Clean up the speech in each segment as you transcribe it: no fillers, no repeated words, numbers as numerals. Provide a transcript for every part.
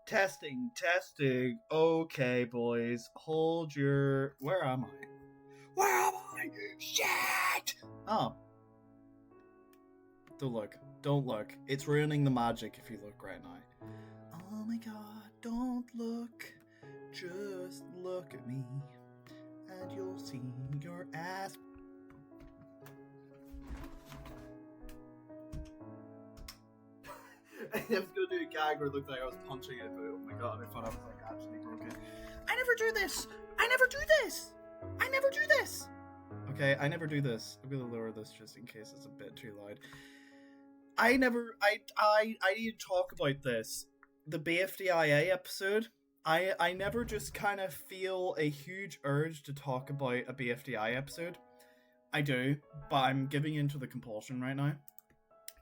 Testing, testing. Okay, boys, hold your. Where am I? Where am I? Shit! Oh. Don't look. Don't look. It's ruining the magic if you look right now. Oh my god, don't look. Just look at me. And you'll see your ass. I was gonna do a gag where it looked like I was punching it, but oh my god, I thought I was like actually broken. I never do this! I never do this! I never do this! Okay, I never do this. I'm gonna lower this just in case it's a bit too loud. I need to talk about this. The Bfdia episode. I never just kind of feel a huge urge to talk about a Bfdi episode. I do, but I'm giving into the compulsion right now.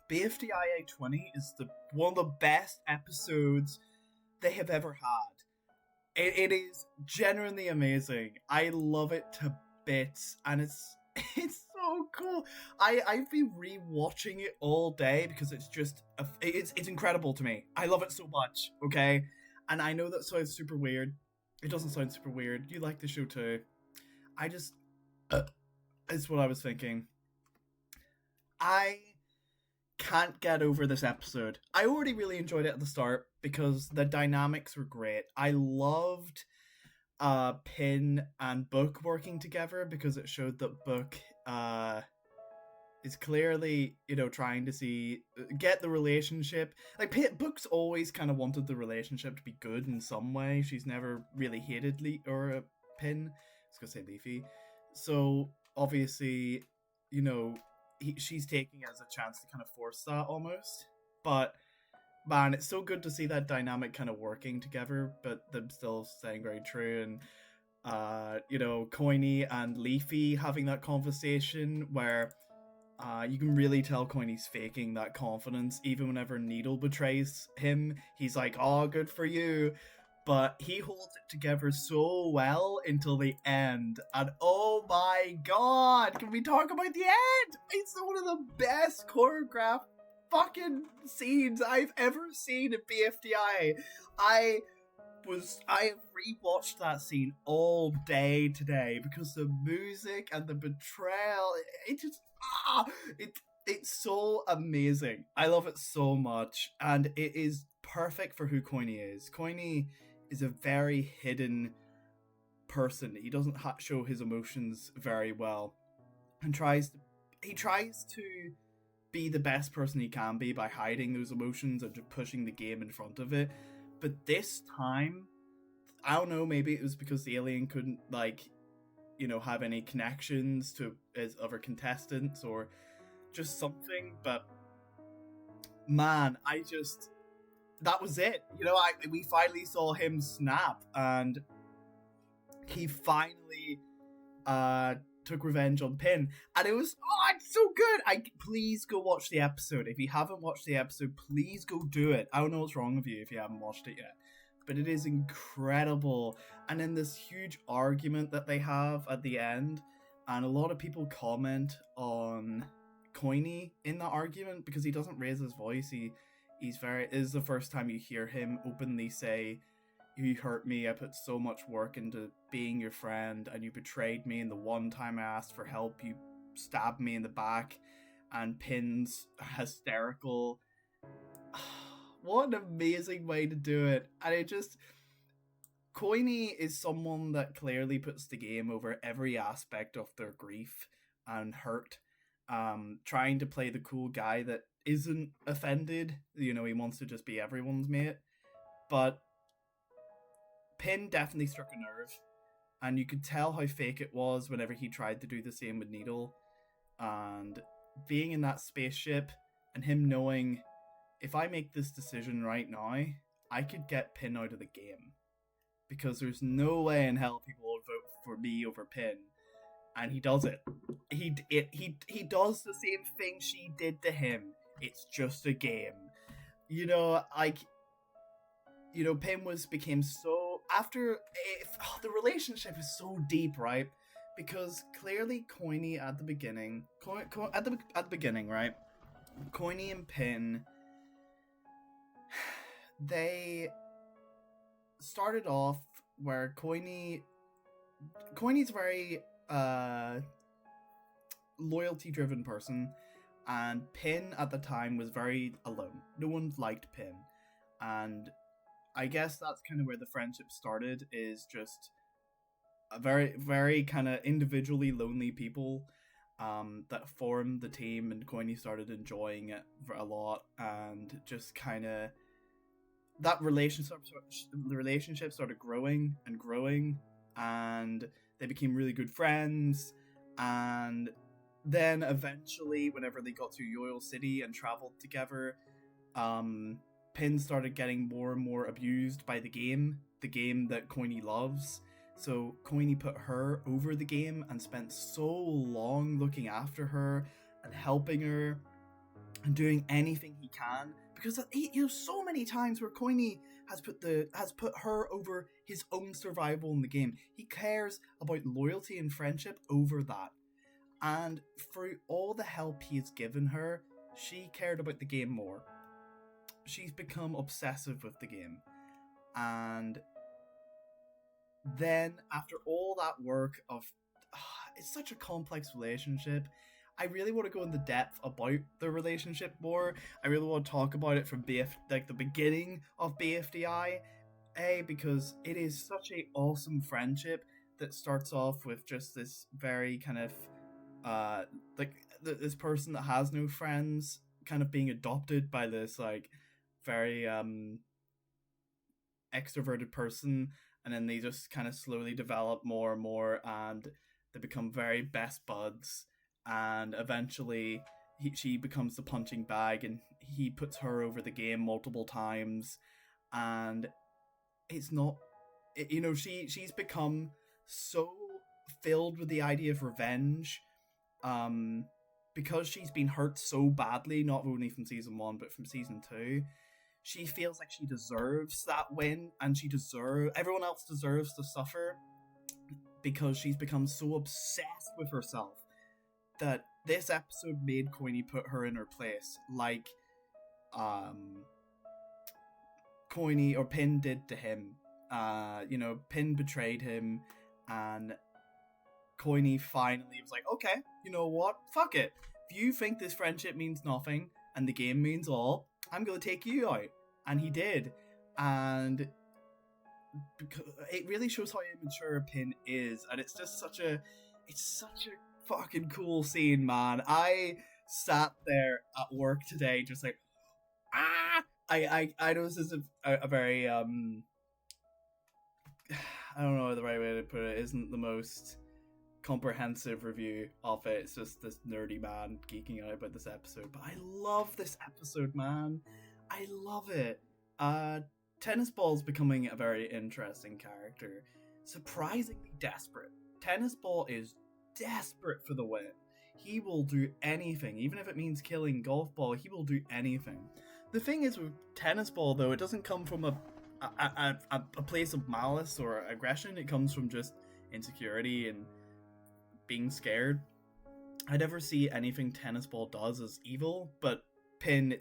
Bfdia 20 is one of the best episodes they have ever had. It is genuinely amazing. I love it to bits, and it's so cool. I've been rewatching it all day because it's just it's incredible to me. I love it so much. Okay, and I know that sounds super weird. It doesn't sound super weird. You like the show too. I just it's what I was thinking. I can't get over this episode. I already really enjoyed it at the start because the dynamics were great. I loved Pin and Book working together because it showed that Book is clearly, trying to get the relationship. Like, Book's always kind of wanted the relationship to be good in some way. She's never really hated Pin. I was gonna say Leafy. So obviously, she's taking it as a chance to kind of force that almost. But man, it's so good to see that dynamic kind of working together, but them still staying very true. And Coiny and Leafy having that conversation where you can really tell Coiny's faking that confidence. Even whenever Needle betrays him, he's like, "Oh, good for you." But he holds it together so well until the end. And oh my god, can we talk about the end? It's one of the best choreographed fucking scenes I've ever seen in BFDI. I have rewatched that scene all day today because the music and the betrayal, it's so amazing. I love it so much, and it is perfect for who Coiny is. Coiny is a very hidden person. He doesn't show his emotions very well, and he tries to be the best person he can be by hiding those emotions and just pushing the game in front of it. But this time, I don't know, maybe it was because the alien couldn't have any connections to his other contestants or just something, but man, that was it. We finally saw him snap, and he finally took revenge on Pin, and it's so good. Please go watch the episode. If you haven't watched the episode, please go do it. I don't know what's wrong with you if you haven't watched it yet, but it is incredible. And then this huge argument that they have at the end, and a lot of people comment on Coiny in the argument because he doesn't raise his voice. This is the first time you hear him openly say, "You hurt me, I put so much work into being your friend, and you betrayed me, and the one time I asked for help, you stabbed me in the back." And Pin's hysterical. What an amazing way to do it. And Coiny is someone that clearly puts the game over every aspect of their grief and hurt. Trying to play the cool guy that isn't offended. He wants to just be everyone's mate. But Pin definitely struck a nerve, and you could tell how fake it was whenever he tried to do the same with Needle. And being in that spaceship, and him knowing, if I make this decision right now, I could get Pin out of the game. Because there's no way in hell people would vote for me over Pin. And he does it. He does the same thing she did to him. It's just a game. Pin became so the relationship is so deep, right? Because clearly Coiny at the beginning, at the beginning, right? Coiny and Pin, they started off where Coiney's a very loyalty driven person, and Pin at the time was very alone. No one liked Pin, and I guess that's kind of where the friendship started. Is just a very kind of individually lonely people that formed the team, and Coiney started enjoying it a lot, and just kind of that relationship the relationship started growing and growing, and they became really good friends. And then eventually, whenever they got to Yoyo City and traveled together, um Pin started getting more and more abused by the game that Coiny loves. So Coiny put her over the game and spent so long looking after her and helping her and doing anything he can, because so many times where Coiny has put her over his own survival in the game. He cares about loyalty and friendship over that. And through all the help he's given her, she cared about the game more. She's become obsessive with the game. And then after all that work of it's such a complex relationship. I really want to go into depth about the relationship more. I really want to talk about it from like the beginning of BFDI, because it is such a awesome friendship that starts off with just this very kind of like this person that has no friends kind of being adopted by this like very extroverted person, and then they just kind of slowly develop more and more, and they become very best buds, and eventually she becomes the punching bag, and he puts her over the game multiple times. And it's not she's become so filled with the idea of revenge, um because she's been hurt so badly, not only from season 1 but from season 2. She feels like she deserves that win, and everyone else deserves to suffer, because she's become so obsessed with herself that this episode made Coiny put her in her place, like Coiny or Pin did to him. Pin betrayed him, and Coiny finally was like, okay, you know what? Fuck it. If you think this friendship means nothing and the game means all, I'm gonna take you out. And he did. And it really shows how immature Pin is, and it's such a fucking cool scene, man. I sat there at work today just like, ah. I know this is a very I don't know the right way to put it. Isn't the most comprehensive review of it. It's just this nerdy man geeking out about this episode. But I love this episode, man. I love it. Tennis Ball's becoming a very interesting character. Surprisingly desperate. Tennis Ball is desperate for the win. He will do anything, even if it means killing Golf Ball. He will do anything. The thing is with Tennis Ball, though, it doesn't come from a place of malice or aggression. It comes from just insecurity and being scared. I never see anything Tennis Ball does as evil, but Pin,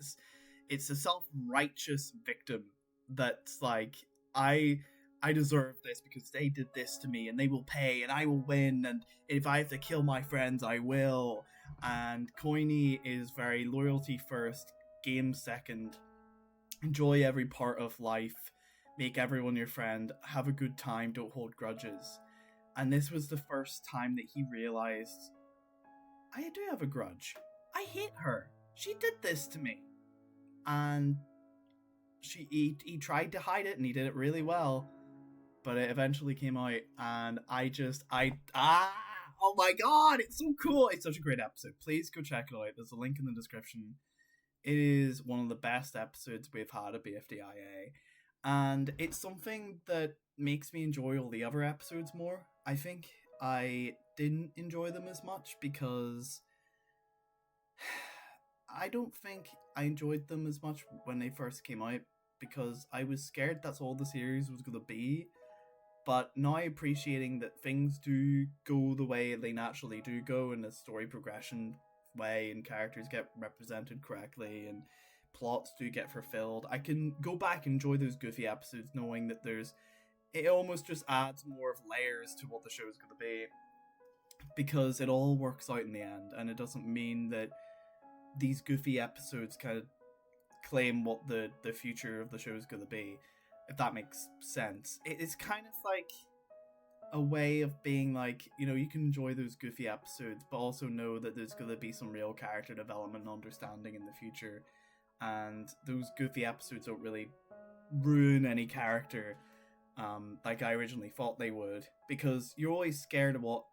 it's a self-righteous victim that's like, I deserve this because they did this to me, and they will pay, and I will win, and if I have to kill my friends, I will. And Coiny is very loyalty first, game second. Enjoy every part of life, make everyone your friend, have a good time, don't hold grudges. And this was the first time that he realized, I do have a grudge. I hate her. She did this to me. And he tried to hide it, and he did it really well. But it eventually came out, and oh my god, it's so cool. It's such a great episode. Please go check it out. There's a link in the description. It is one of the best episodes we've had at BFDIA. And it's something that makes me enjoy all the other episodes more. I think I didn't enjoy them as much because I don't think I enjoyed them as much when they first came out, because I was scared that's all the series was going to be. But now appreciating that things do go the way they naturally do go in a story progression way, and characters get represented correctly, and plots do get fulfilled, I can go back and enjoy those goofy episodes knowing that it almost just adds more of layers to what the show is going to be, because it all works out in the end, and it doesn't mean that these goofy episodes kind of claim what the future of the show is going to be, if that makes sense. It's kind of like a way of being like, you can enjoy those goofy episodes, but also know that there's going to be some real character development and understanding in the future, and those goofy episodes don't really ruin any character like I originally thought they would, because you're always scared of what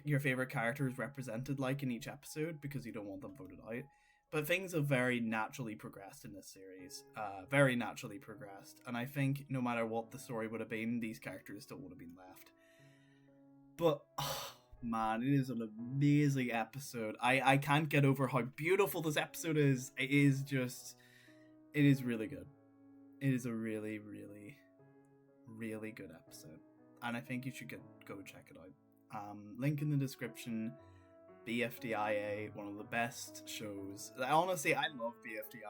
your favorite character is represented like in each episode, because you don't want them voted out. But things have very naturally progressed in this series, very naturally progressed, and I think no matter what the story would have been, these characters still would have been left. But man, it is an amazing episode. I can't get over how beautiful this episode is. It is really good. It is a really, really, really good episode, and I think you should go check it out. Link in the description. Bfdia, one of the best shows. Honestly, I love Bfdia.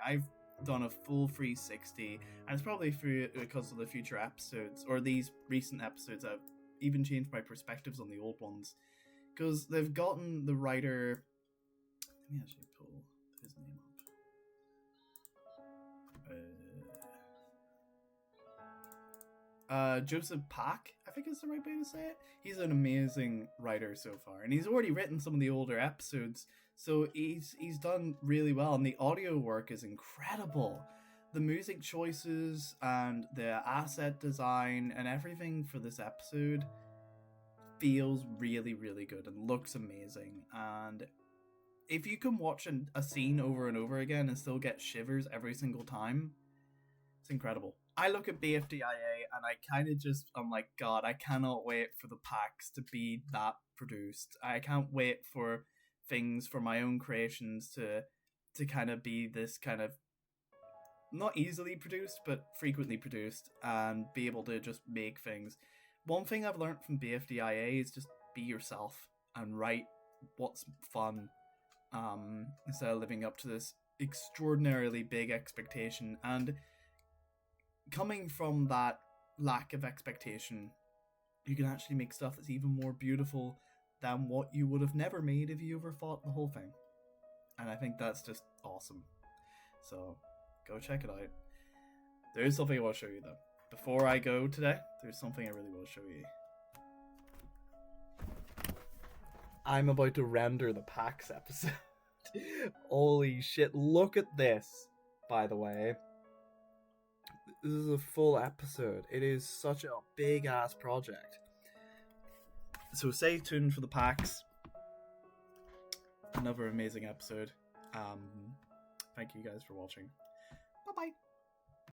I've done a full 360, and it's probably because of the future episodes, or these recent episodes. I've even changed my perspectives on the old ones, because they've gotten the writer. Let me actually pull his name up. Joseph Pack, I think is the right way to say it. He's an amazing writer so far, and he's already written some of the older episodes, so he's done really well, and the audio work is incredible. The music choices and the asset design and everything for this episode feels really, really good and looks amazing. And if you can watch a scene over and over again and still get shivers every single time, it's incredible. I look at BFDIA and I kind of I'm like, God, I cannot wait for the packs to be that produced. I can't wait for things, for my own creations to kind of be this kind of not easily produced, but frequently produced, and be able to just make things. One thing I've learned from BFDIA is just be yourself and write what's fun, instead of living up to this extraordinarily big expectation. And coming from that lack of expectation, you can actually make stuff that's even more beautiful than what you would have never made if you overthought the whole thing. And I think that's just awesome. So go check it out. There is something I want to show you though. Before I go today, there's something I really want to show you. I'm about to render the PAX episode. Holy shit, look at this, by the way. This is a full episode. It is such a big ass project. So stay tuned for the PAX. Another amazing episode. Thank you guys for watching. Bye bye.